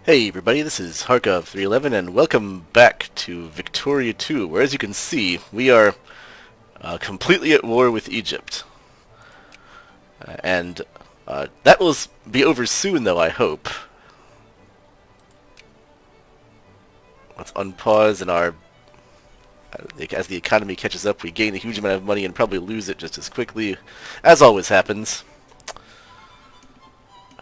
Hey everybody, this is Harkov311 and welcome back to Victoria 2, where as you can see, we are completely at war with Egypt. And that will be over soon though, I hope. Let's unpause and as the economy catches up, we gain a huge amount of money and probably lose it just as quickly, as always happens.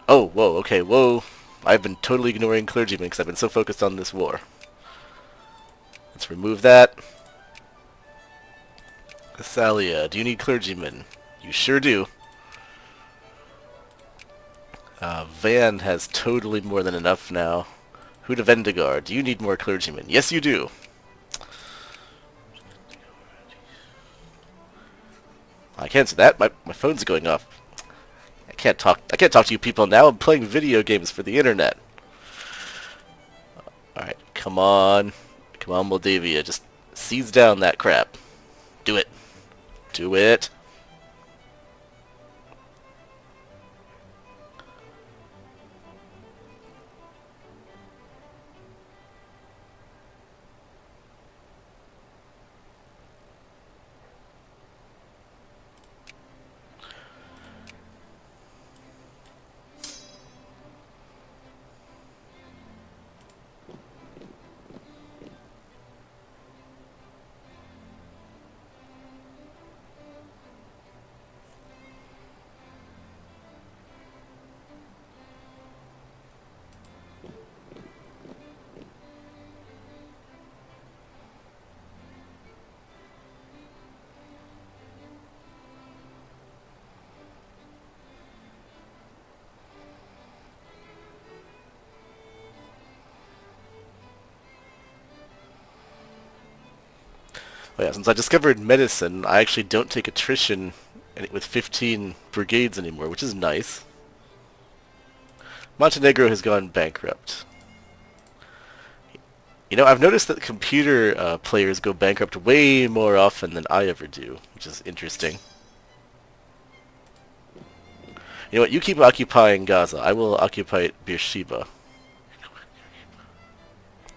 Oh, whoa, okay, whoa. I've been totally ignoring clergymen because I've been so focused on this war. Let's remove that. Thalia, do you need clergymen? You sure do. Van has totally more than enough now. Huda Vendigar, do you need more clergymen? Yes, you do. I can't say that. My phone's going off. I can't talk to you people now. I'm playing video games for the internet. Alright, come on. Come on, Moldavia. Just seize down that crap. Do it. Do it. Oh yeah, since I discovered medicine, I actually don't take attrition with 15 brigades anymore, which is nice. Montenegro has gone bankrupt. You know, I've noticed that computer players go bankrupt way more often than I ever do, which is interesting. You know what, you keep occupying Gaza. I will occupy Beersheba.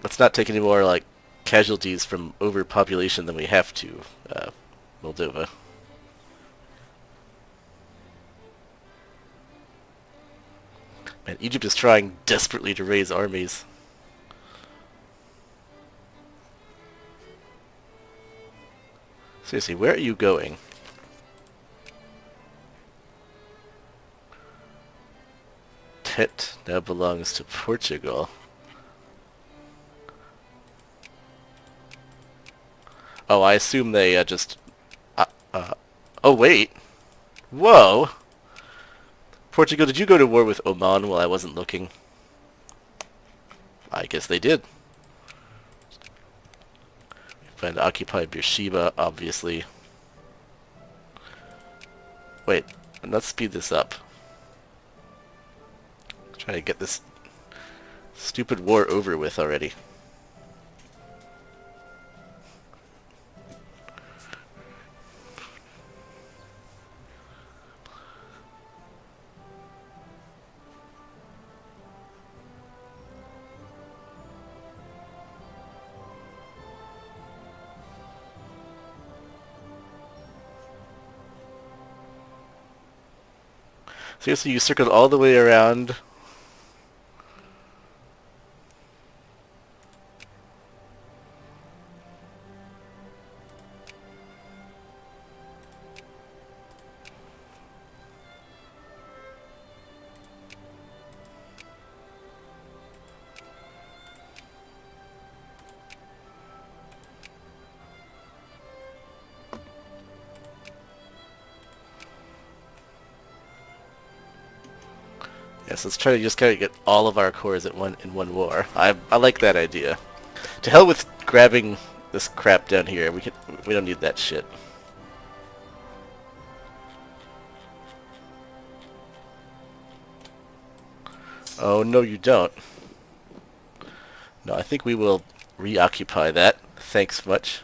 Let's not take any more, like, casualties from overpopulation than we have to, Moldova. Man, Egypt is trying desperately to raise armies. Seriously, where are you going? Tet now belongs to Portugal. Oh, I assume they just... Uh, uh, oh, wait. Whoa! Portugal, did you go to war with Oman while I wasn't looking? I guess they did. Plan to occupy Beersheba, obviously. Wait, let's speed this up. Try to get this stupid war over with already. Seriously, you circled all the way around. Yes, let's try to just kind of get all of our cores at in one war. I like that idea. To hell with grabbing this crap down here. We don't need that shit. Oh no, you don't. No, I think we will reoccupy that. Thanks much.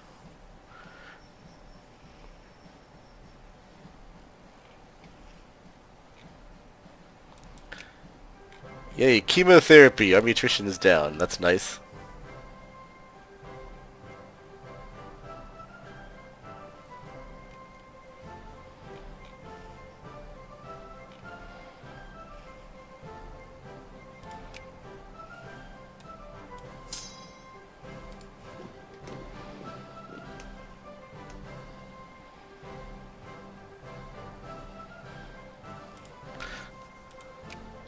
Yay, chemotherapy. Our nutrition is down. That's nice.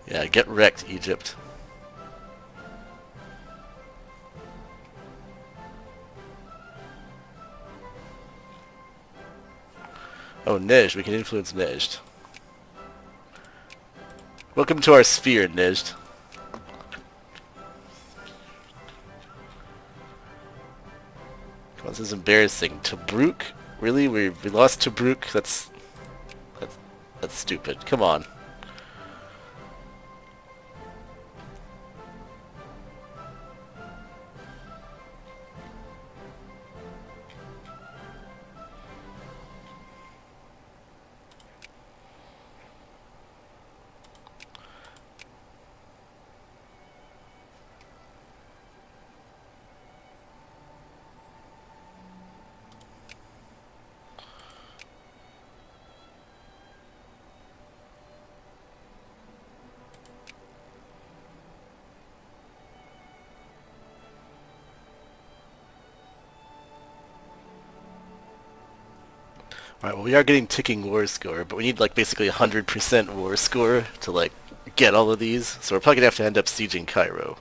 Yeah, get wrecked, Egypt. Oh, Nejd. We can influence Nejd. Welcome to our sphere, Nejd. Come on, this is embarrassing. Tobruk? Really? We lost Tobruk? That's that's stupid. Come on. Alright, well we are getting ticking war score, but we need like basically 100% war score to like get all of these, so we're probably gonna have to end up sieging Cairo.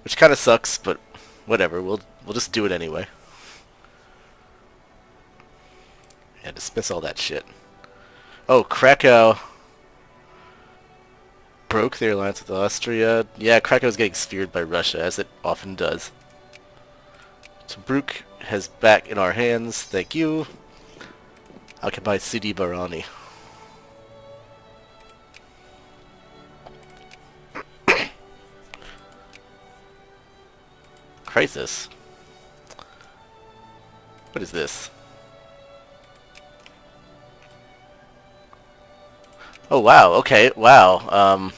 Which kinda sucks, but whatever, we'll just do it anyway. Yeah, dismiss all that shit. Oh, Krakow broke their alliance with Austria. Yeah, Krakow's getting sphered by Russia, as it often does. Tobruk has back in our hands, thank you. Occupy Sidi Barani. Crisis? What is this? Oh wow, okay, wow.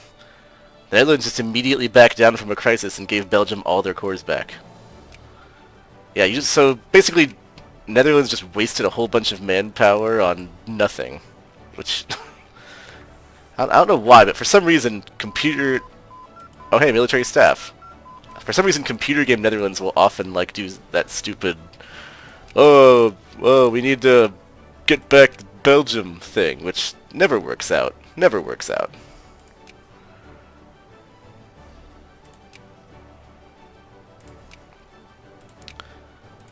The Netherlands just immediately backed down from a crisis and gave Belgium all their cores back. Yeah, so basically Netherlands just wasted a whole bunch of manpower on nothing. Which I don't know why, but for some reason computer oh hey, military staff. For some reason computer game Netherlands will often like do that stupid we need to get back Belgium thing, which never works out. Never works out.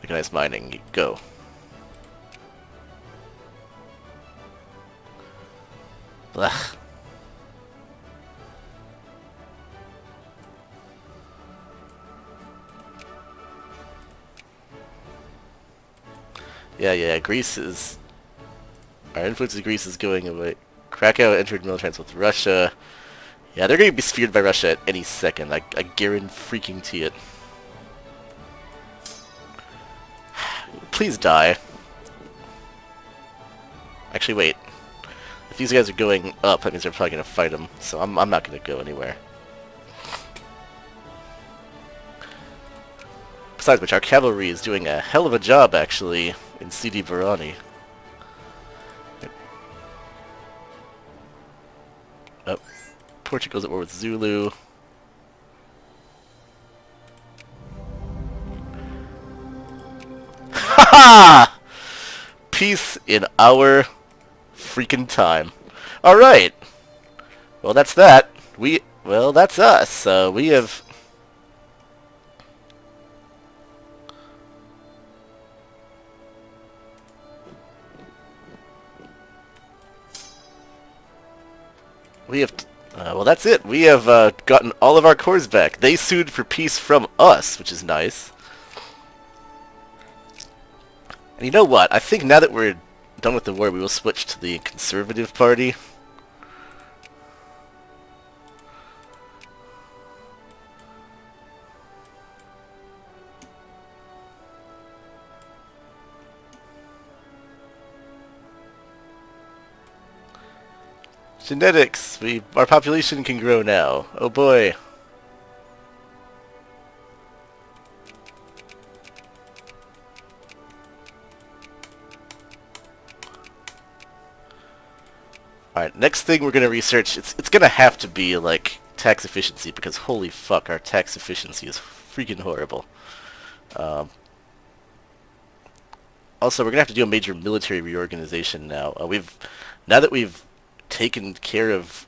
Mechanized mining, go. Ugh. Yeah, Greece is... Our influence in Greece is going away. Krakow entered military alliance with Russia. Yeah, they're going to be sphered by Russia at any second. I guarantee it. Please die. Actually, wait. If these guys are going up, that means they're probably going to fight them. So I'm not going to go anywhere. Besides which, our cavalry is doing a hell of a job, actually, in Sidi Barani. Oh, Portugal's at war with Zulu. Ha! Peace in our freaking time. Alright. Well, that's that. Well, that's us. We have... well, that's it. We have gotten all of our cores back. They sued for peace from us, which is nice. And you know what? I think now that we're done with the war, we will switch to the Conservative Party. Genetics! Our population can grow now. Oh boy. Alright, next thing we're gonna research, it's gonna have to be, like, tax efficiency, because holy fuck, our tax efficiency is freaking horrible. Also, we're gonna have to do a major military reorganization now. Now that we've taken care of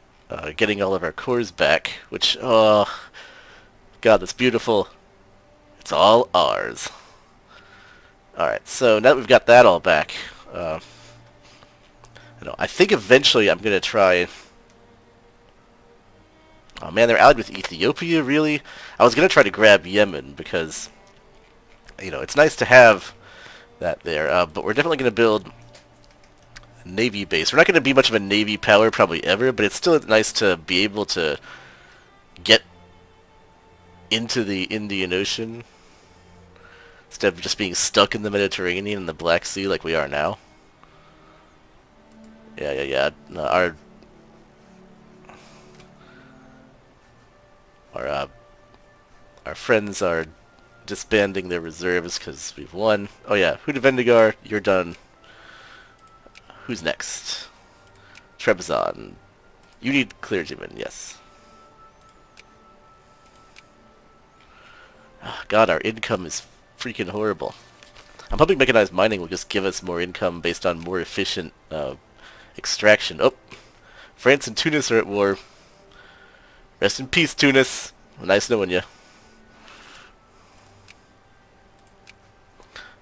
getting all of our cores back, which, oh, God, that's beautiful. It's all ours. Alright, so now that we've got that all back, I think eventually I'm going to try... Oh man, they're allied with Ethiopia, really? I was going to try to grab Yemen because, it's nice to have that there, but we're definitely going to build a navy base. We're not going to be much of a navy power probably ever, but it's still nice to be able to get into the Indian Ocean instead of just being stuck in the Mediterranean and the Black Sea like we are now. Yeah. No, our friends are disbanding their reserves because we've won. Oh yeah, Hudavendigar, you're done. Who's next? Trebizond. You need clergymen, yes. Oh, God, our income is freaking horrible. I'm hoping mechanized mining will just give us more income based on more efficient extraction. Oh, France and Tunis are at war. Rest in peace, Tunis. Nice knowing you.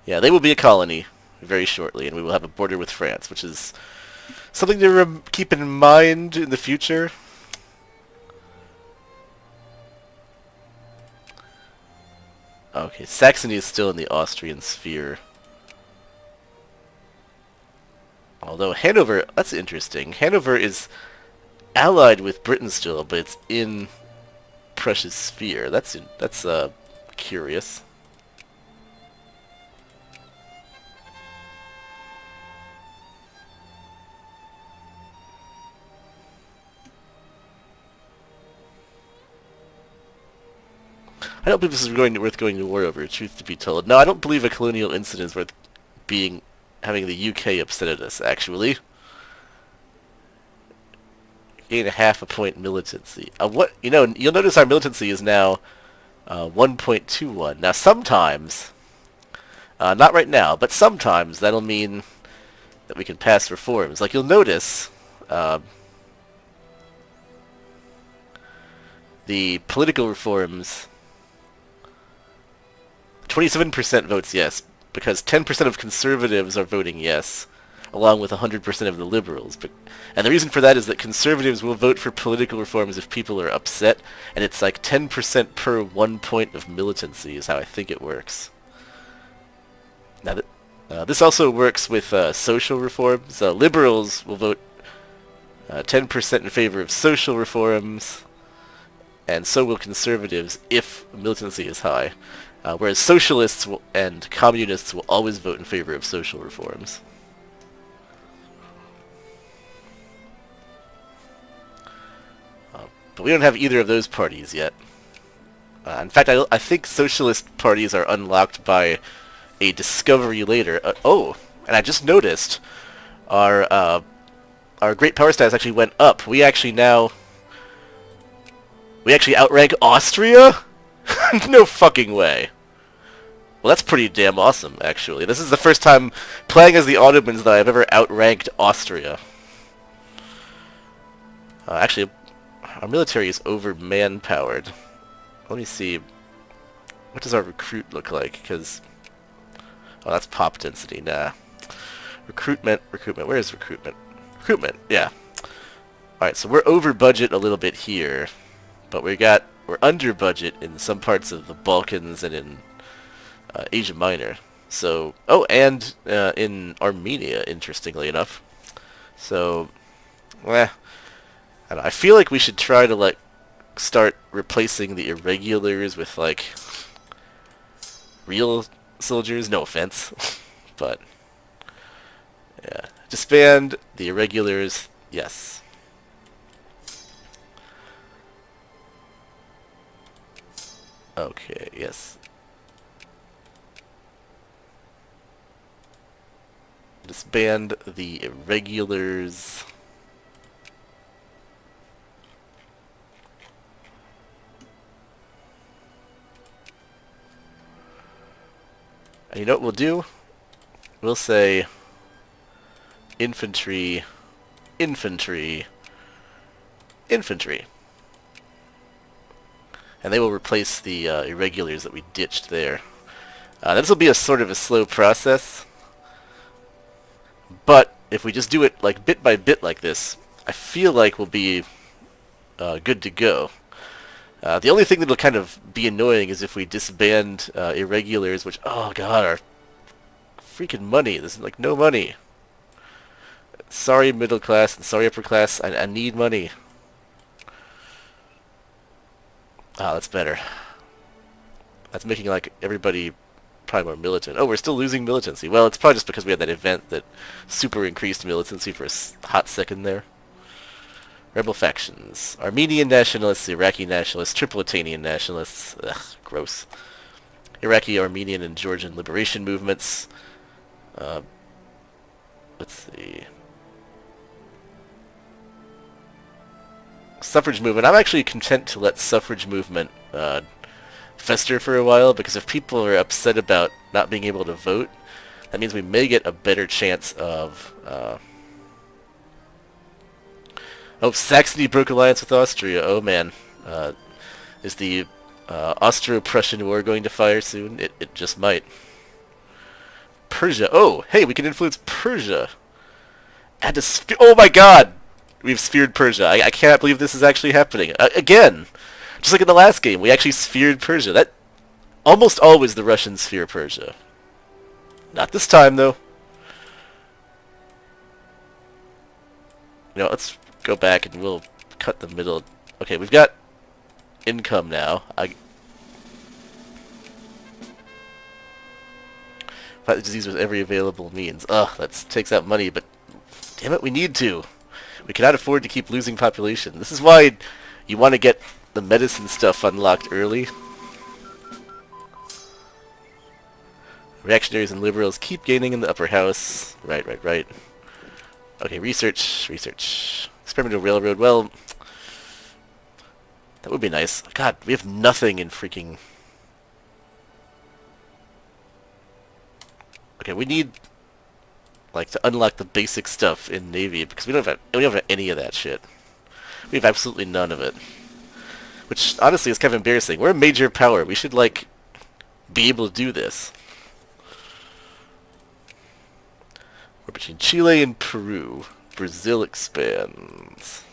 Yeah, they will be a colony very shortly, and we will have a border with France, which is something to keep in mind in the future. Okay, Saxony is still in the Austrian sphere. Although Hanover, that's interesting. Hanover is allied with Britain still, but it's in Prussia's sphere. That's curious. I don't believe this is worth going to war over, truth to be told. No, I don't believe a colonial incident is worth having the UK upset at us, actually. Gain half a point militancy. You'll notice our militancy is now 1.21. Now, sometimes, not right now, but sometimes that'll mean that we can pass reforms. Like, you'll notice, the political reforms, 27% votes yes, because 10% of conservatives are voting yes, along with 100% of the liberals. And the reason for that is that conservatives will vote for political reforms if people are upset, and it's like 10% per 1 point of militancy is how I think it works. Now, this also works with social reforms. Liberals will vote 10% in favor of social reforms, and so will conservatives if militancy is high. Whereas socialists and communists will always vote in favor of social reforms. But we don't have either of those parties yet. In fact, I think socialist parties are unlocked by a discovery later. And I just noticed our great power stats actually went up. We actually outrank Austria? No fucking way. Well, that's pretty damn awesome, actually. This is the first time playing as the Ottomans that I've ever outranked Austria. Actually, our military is over-manpowered. Let me see. What does our recruit look like? Because... Oh, that's pop density. Nah. Recruitment. Where is recruitment? Recruitment, yeah. Alright, so we're over budget a little bit here. But we're under budget in some parts of the Balkans and in Asia Minor. So, and in Armenia, interestingly enough. So, I don't know, I feel like we should try to start replacing the irregulars with real soldiers. No offense, but yeah, disband the irregulars. Yes. Okay, yes. Disband the irregulars. And you know what we'll do? We'll say infantry, infantry, infantry. And they will replace the irregulars that we ditched there. This will be a sort of a slow process, but if we just do it like bit by bit like this, I feel like we'll be good to go. The only thing that'll kind of be annoying is if we disband irregulars, which, oh god, are freaking money. There's like no money. Sorry middle class and sorry upper class, I need money. Ah, that's better. That's making like everybody probably more militant. Oh, we're still losing militancy. Well, it's probably just because we had that event that super increased militancy for a hot second there. Rebel factions. Armenian nationalists, Iraqi nationalists, Tripolitanian nationalists. Ugh, gross. Iraqi, Armenian, and Georgian liberation movements. Let's see. Suffrage movement. I'm actually content to let suffrage movement fester for a while, because if people are upset about not being able to vote, that means we may get a better chance of... Oh, Saxony broke alliance with Austria. Oh man. Is the Austro-Prussian War going to fire soon? It just might. Persia. Oh, hey, we can influence Persia. Add to oh my god! We've sphered Persia. I cannot believe this is actually happening. Again! Just like in the last game, we actually sphered Persia. That almost always the Russians sphere Persia. Not this time, though. You know, let's go back and we'll cut the middle. Okay, we've got income now. Fight the disease with every available means. Ugh, that takes out money, but damn it, we need to. We cannot afford to keep losing population. This is why you want to get the medicine stuff unlocked early. Reactionaries and liberals keep gaining in the upper house. Right. Okay, research. Experimental railroad. Well, that would be nice. God, we have nothing in freaking... Okay, we need, like, to unlock the basic stuff in Navy, because we don't have any of that shit. We have absolutely none of it. Which, honestly, is kind of embarrassing. We're a major power. We should, like, be able to do this. We're between Chile and Peru. Brazil expands.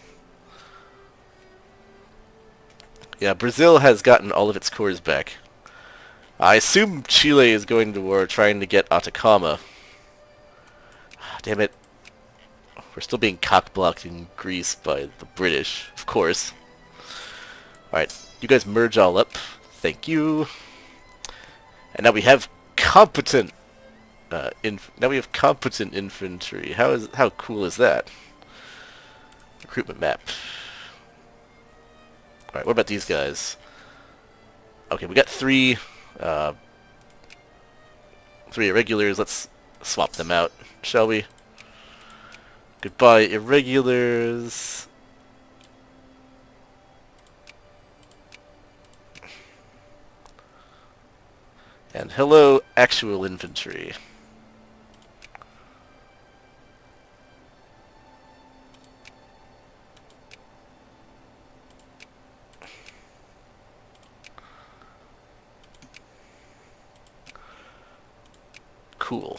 Yeah, Brazil has gotten all of its cores back. I assume Chile is going to war trying to get Atacama. Damn it. We're still being cock-blocked in Greece by the British, of course. Alright, you guys merge all up. Thank you. And now we have competent infantry. How cool is that? Recruitment map. Alright, what about these guys? Okay, we got three irregulars. Let's swap them out, shall we? Goodbye, irregulars. And hello, actual infantry. Cool.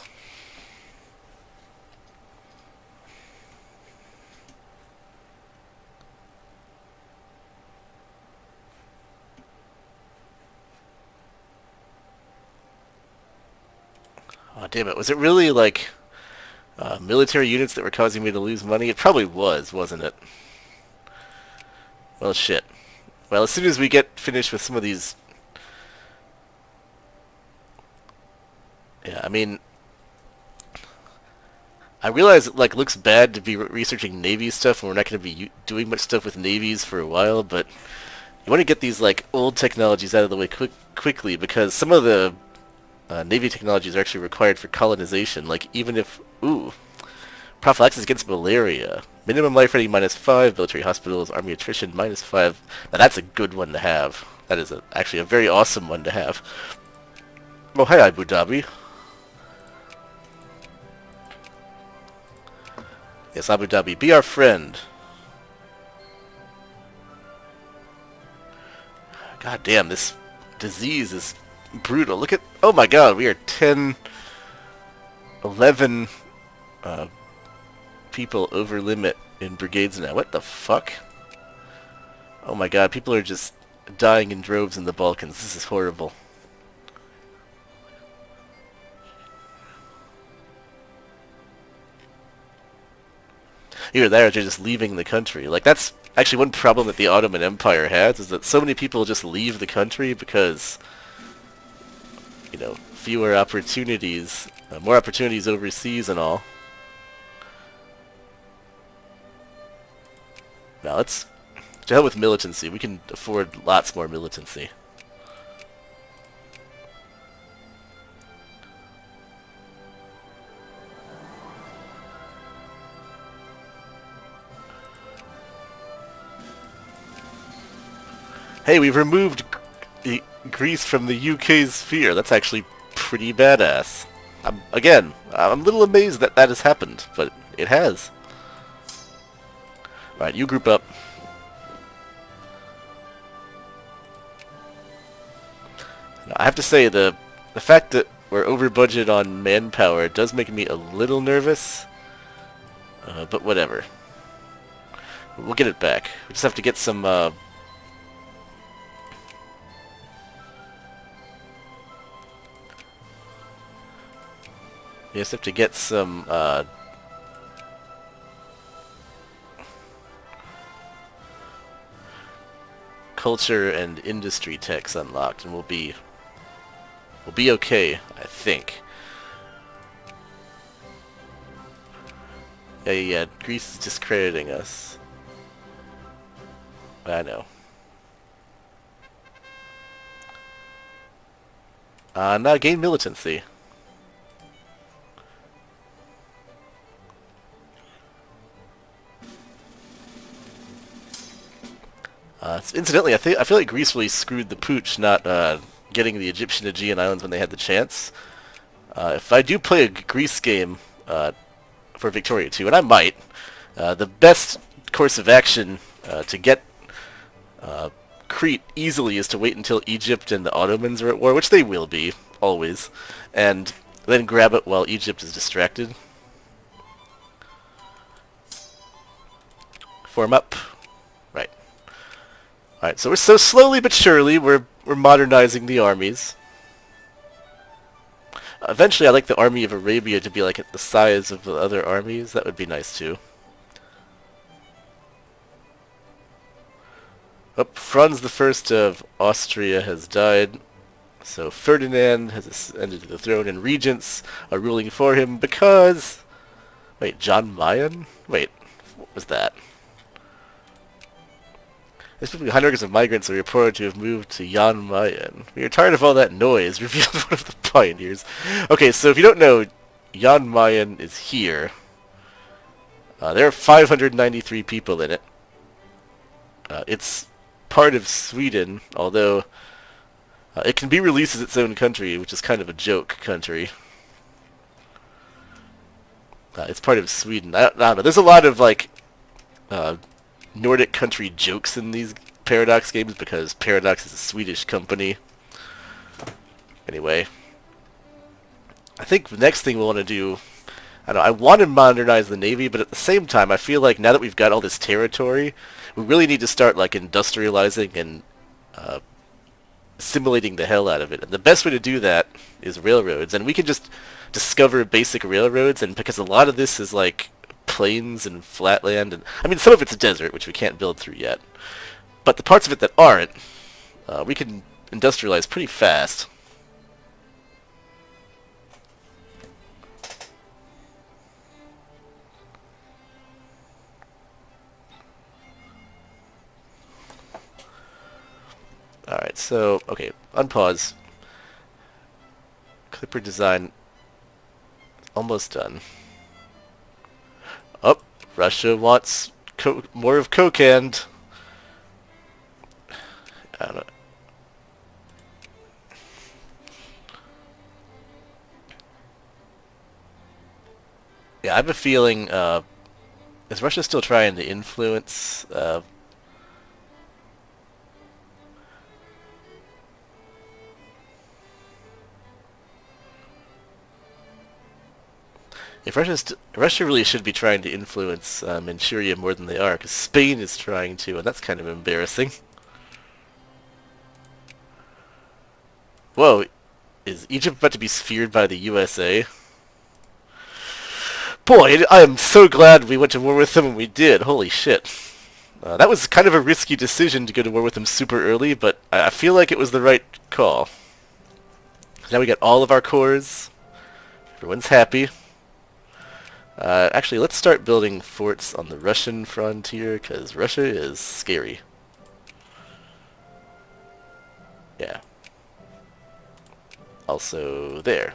Oh, damn it. Was it really, like, military units that were causing me to lose money? It probably was, wasn't it? Well, shit. Well, as soon as we get finished with some of these... Yeah, I mean... I realize it, like, looks bad to be researching Navy stuff when we're not going to be doing much stuff with Navies for a while, but... you want to get these like old technologies out of the way quickly because some of the Navy technologies are actually required for colonization. Like even if prophylaxis against malaria, minimum life rating -5, military hospitals, army attrition -5. Now that's a good one to have. That is actually a very awesome one to have. Oh hi Abu Dhabi. Yes, Abu Dhabi, be our friend. God damn, this disease is brutal. Look at... Oh my god, we are 10, 11 people over limit in brigades now. What the fuck? Oh my god, people are just dying in droves in the Balkans. This is horrible. Either that or they're just leaving the country. Like, that's actually one problem that the Ottoman Empire has, is that so many people just leave the country because, you know, fewer opportunities, more opportunities overseas and all. Now, let's... To hell with militancy. We can afford lots more militancy. Hey, we've removed Greece from the UK's sphere. That's actually pretty badass. I'm a little amazed that that has happened, but it has. Alright, you group up. Now, I have to say, the fact that we're over budget on manpower does make me a little nervous. But whatever. We'll get it back. We just have to get some... You just have to get some, culture and industry techs unlocked, and we'll be okay, I think. Yeah, Greece is discrediting us. I know. Now gain militancy. Incidentally, I feel like Greece really screwed the pooch not getting the Egyptian Aegean Islands when they had the chance. If I do play a Greece game for Victoria 2, and I might, the best course of action to get Crete easily is to wait until Egypt and the Ottomans are at war, which they will be, always, and then grab it while Egypt is distracted. Form up. Right. Alright, so we're so slowly but surely we're modernizing the armies. Eventually I'd like the army of Arabia to be like the size of the other armies. That would be nice too. Oh, Franz I of Austria has died. So Ferdinand has ascended to the throne and regents are ruling for him because... Wait, John Mayen? Wait, what was that? Specifically, hundreds of migrants are reported to have moved to Jan Mayen. We are tired of all that noise, revealed one of the pioneers. Okay, so if you don't know, Jan Mayen is here. There are 593 people in it. It's part of Sweden, although it can be released as its own country, which is kind of a joke country. It's part of Sweden. I don't know. There's a lot of, like... Nordic country jokes in these Paradox games because Paradox is a Swedish company. Anyway, I think the next thing we'll want to do, I don't know, I want to modernize the Navy, but at the same time I feel like now that we've got all this territory, we really need to start like industrializing and assimilating the hell out of it. And the best way to do that is railroads, and we can just discover basic railroads, and because a lot of this is like plains and flatland, and I mean some of it's a desert which we can't build through yet, but the parts of it that aren't, we can industrialize pretty fast. So, okay, unpause. Clipper design almost done. Oh, Russia wants more of Kokand. I don't know. Yeah, I have a feeling, is Russia still trying to influence, if Russia really should be trying to influence Manchuria more than they are, because Spain is trying to, and that's kind of embarrassing. Whoa, is Egypt about to be sphered by the USA? Boy, I am so glad we went to war with them when we did. Holy shit. That was kind of a risky decision to go to war with them super early, but I feel like it was the right call. Now we got all of our cores. Everyone's happy. Actually, let's start building forts on the Russian frontier, because Russia is scary. Yeah. Also there.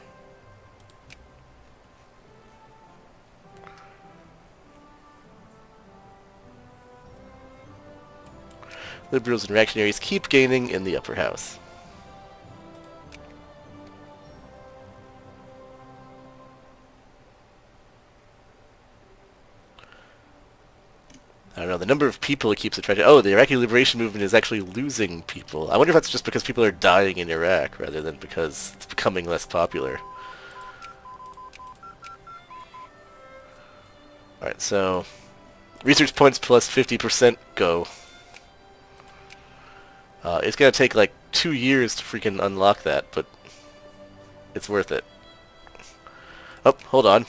Liberals and reactionaries keep gaining in the upper house. I don't know, the number of people it keeps attracting. Oh, the Iraqi liberation movement is actually losing people. I wonder if that's just because people are dying in Iraq rather than because it's becoming less popular. Alright, so research points plus 50% go. It's gonna take like 2 years to freaking unlock that, but it's worth it. Oh, hold on.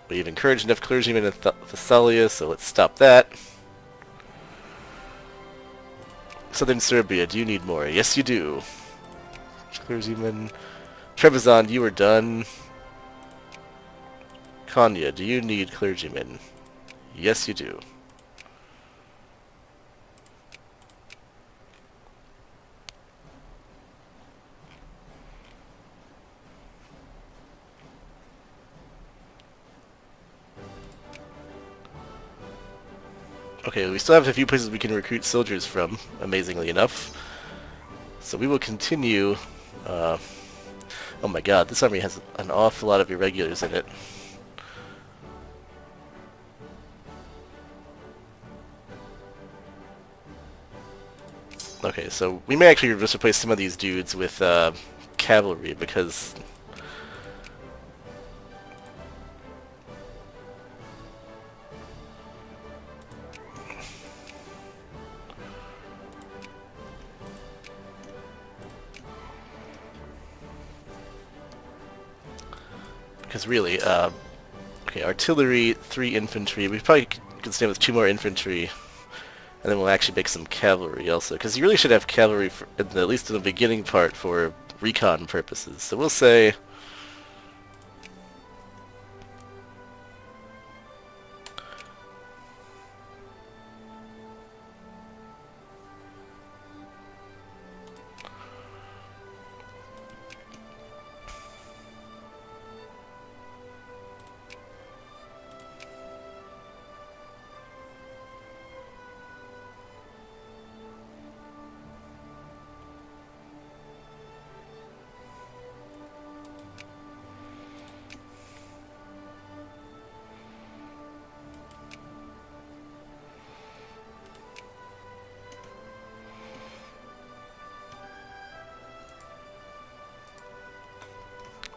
We've encouraged enough clergymen in Thessalia, so let's stop that. Southern Serbia, do you need more? Yes, you do. Clergymen. Trebizond, you are done. Konya, do you need clergymen? Yes, you do. Okay, we still have a few places we can recruit soldiers from, amazingly enough. So we will continue. Oh my god, this army has an awful lot of irregulars in it. Okay, so we may actually just replace some of these dudes with cavalry, because really, okay, artillery, 3 infantry. We probably could stand with 2 more infantry, and then we'll actually make some cavalry also, because you really should have cavalry, for, at least in the beginning part, for recon purposes. So we'll say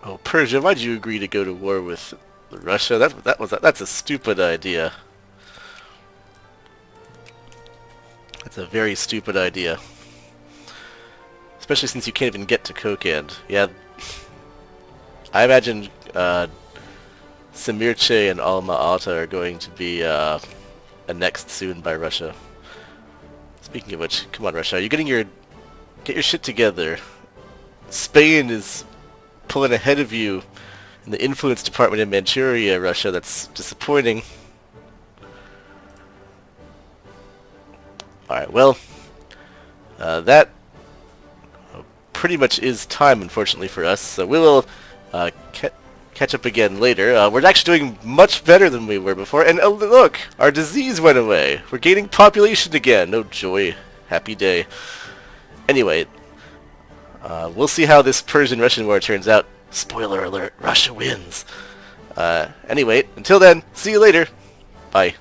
oh, Persia, why'd you agree to go to war with Russia? That's a stupid idea. That's a very stupid idea. Especially since you can't even get to Kokand. Yeah, I imagine Semirche and Alma-Ata are going to be annexed soon by Russia. Speaking of which, come on Russia, are you get your shit together. Spain is pulling ahead of you in the influence department in Manchuria, Russia. That's disappointing. Alright, well, that pretty much is time, unfortunately for us. So we will catch up again later. We're actually doing much better than we were before. And look, our disease went away. We're gaining population again. Oh joy, happy day. Anyway, we'll see how this Persian-Russian war turns out. Spoiler alert, Russia wins. Anyway, until then, see you later. Bye.